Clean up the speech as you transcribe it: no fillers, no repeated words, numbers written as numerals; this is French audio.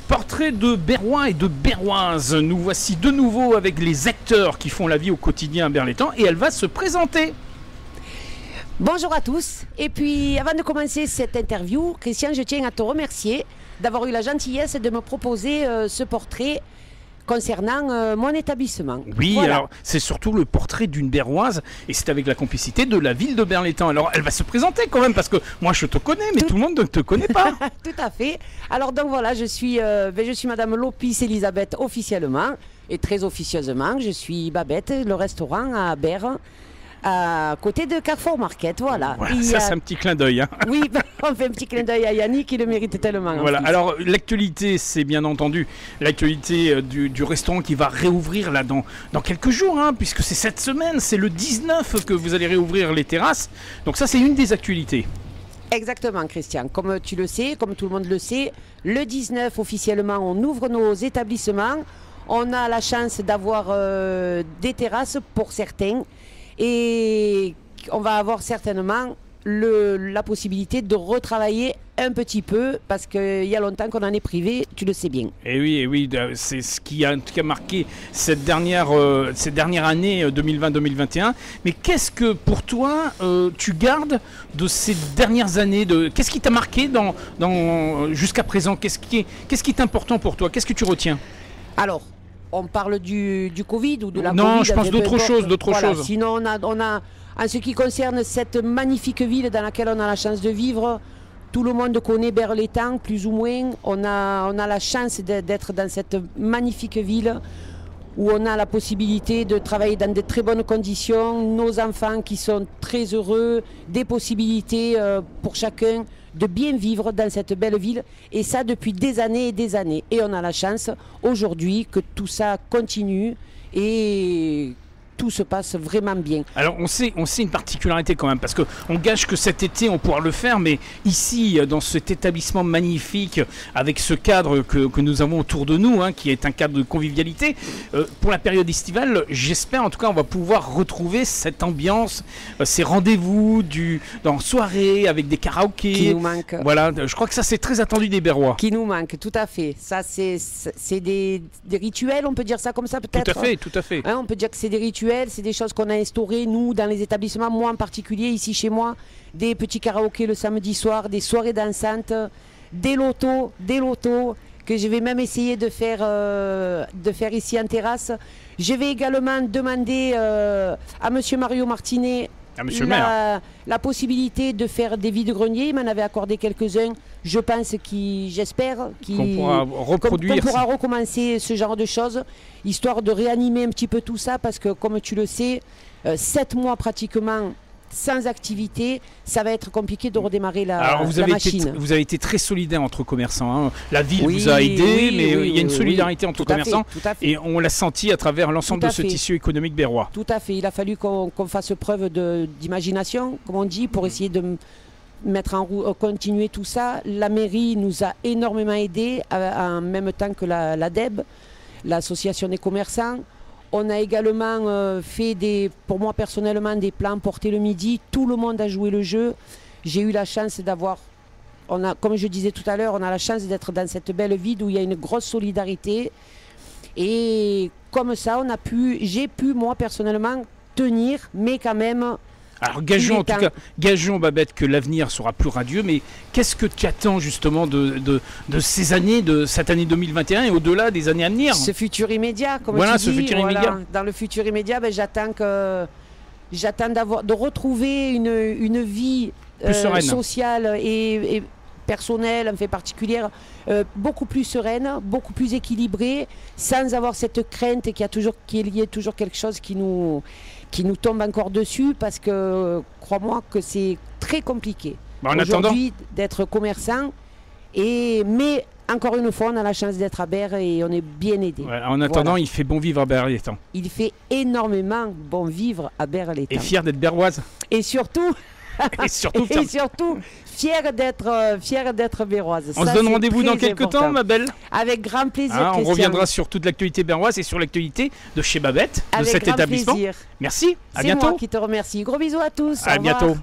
Portrait de Berrois et de Berroises. Nous voici de nouveau avec les acteurs qui font la vie au quotidien à Berlétan et elle va se présenter. Bonjour à tous. Et puis, avant de commencer cette interview, Christian, je tiens à te remercier d'avoir eu la gentillesse de me proposer ce portrait concernant mon établissement. Oui, voilà. Alors c'est surtout le portrait d'une Berroise et c'est avec la complicité de la ville de Berlétan. Alors elle va se présenter quand même parce que moi je te connais mais tout le monde ne te connaît pas. Tout à fait. Alors donc voilà, je suis Madame Lopis Elisabeth officiellement et très officieusement. Je suis Babette, le restaurant à Berre, à côté de Carrefour Market, voilà. Ça c'est un petit clin d'œil. Hein. Oui, on fait un petit clin d'œil à Yannick qui le mérite tellement. Voilà, alors l'actualité, c'est bien entendu l'actualité du restaurant qui va réouvrir là dans quelques jours, hein, puisque c'est cette semaine, c'est le 19 que vous allez réouvrir les terrasses. Donc ça c'est une des actualités. Exactement Christian, comme tu le sais, comme tout le monde le sait, le 19 officiellement on ouvre nos établissements. On a la chance d'avoir des terrasses pour certains. Et on va avoir certainement la possibilité de retravailler un petit peu parce qu'il y a longtemps qu'on en est privé, tu le sais bien. Et oui, c'est ce qui a marqué cette dernière année 2020-2021. Mais qu'est-ce que pour toi tu gardes de ces dernières années qu'est-ce qui t'a marqué jusqu'à présent? Qu'est-ce qui est important pour toi? Qu'est-ce que tu retiens? Alors, on parle du Covid ou de la Covid? Non, je pense d'autre chose. Sinon, on a, en ce qui concerne cette magnifique ville dans laquelle on a la chance de vivre, tout le monde connaît Berlétan, plus ou moins. On a la chance d'être dans cette magnifique ville où on a la possibilité de travailler dans de très bonnes conditions, nos enfants qui sont très heureux, des possibilités pour chacun de bien vivre dans cette belle ville, et ça depuis des années et des années. Et on a la chance aujourd'hui que tout ça continue et tout se passe vraiment bien. Alors on sait une particularité quand même, parce qu'on gage que cet été on pourra le faire, mais ici dans cet établissement magnifique, avec ce cadre que nous avons autour de nous, hein, qui est un cadre de convivialité, pour la période estivale, j'espère en tout cas on va pouvoir retrouver cette ambiance, ces rendez-vous dans soirée avec des karaokés. Qui nous manque. Voilà, je crois que ça c'est très attendu des Berrois. Qui nous manque, tout à fait. Ça c'est des rituels, on peut dire ça comme ça peut-être. Tout à fait. Hein, on peut dire que c'est des rituels. C'est des choses qu'on a instaurées, nous, dans les établissements, moi en particulier, ici chez moi, des petits karaokés le samedi soir, des soirées dansantes, des lotos, que je vais même essayer de faire ici en terrasse. Je vais également demander à Monsieur Mario Martinet la possibilité de faire des vides-greniers. Il m'en avait accordé quelques-uns. Je pense j'espère qu'on pourra reproduire. Qu'on pourra recommencer ce genre de choses, histoire de réanimer un petit peu tout ça, parce que comme tu le sais, 7 mois pratiquement sans activité, ça va être compliqué de redémarrer la machine. Vous avez été très solidaire entre commerçants. Hein. La ville vous a aidé, mais il y a une solidarité entre commerçants. Et on l'a senti à travers l'ensemble de ce tissu économique berrois. Tout à fait. Il a fallu qu'on fasse preuve d'imagination, comme on dit, pour essayer de continuer tout ça. La mairie nous a énormément aidés, en même temps que l'ADEB, l'association des commerçants. On a également fait pour moi personnellement, des plans portés le midi. Tout le monde a joué le jeu. J'ai eu la chance comme je disais tout à l'heure, on a la chance d'être dans cette belle ville où il y a une grosse solidarité. Et comme ça, j'ai pu moi personnellement tenir, mais quand même... Alors gageons Babette que l'avenir sera plus radieux, mais qu'est-ce que tu attends justement de ces années, de cette année 2021 et au-delà des années à venir? Ce futur immédiat, comme tu dis. Immédiat. Dans le futur immédiat, j'attends de retrouver une vie sociale et personnelle, en fait particulière, beaucoup plus sereine, beaucoup plus équilibrée, sans avoir cette crainte qu'il y ait toujours quelque chose qui nous tombe encore dessus, parce que crois-moi que c'est très compliqué aujourd'hui d'être commerçant, mais encore une fois on a la chance d'être à Berre et on est bien aidé. Ouais, en attendant, il fait bon vivre à Berlétan. Il fait énormément bon vivre à Berlétan. Et fier d'être berroise. Et surtout fier d'être berroise. On se donne rendez-vous dans quelques temps, ma belle. Avec grand plaisir. On reviendra sur toute l'actualité berroise et sur l'actualité de chez Babette, de cet établissement. Plaisir. Merci, à bientôt. C'est moi qui te remercie. Gros bisous à tous. À bientôt.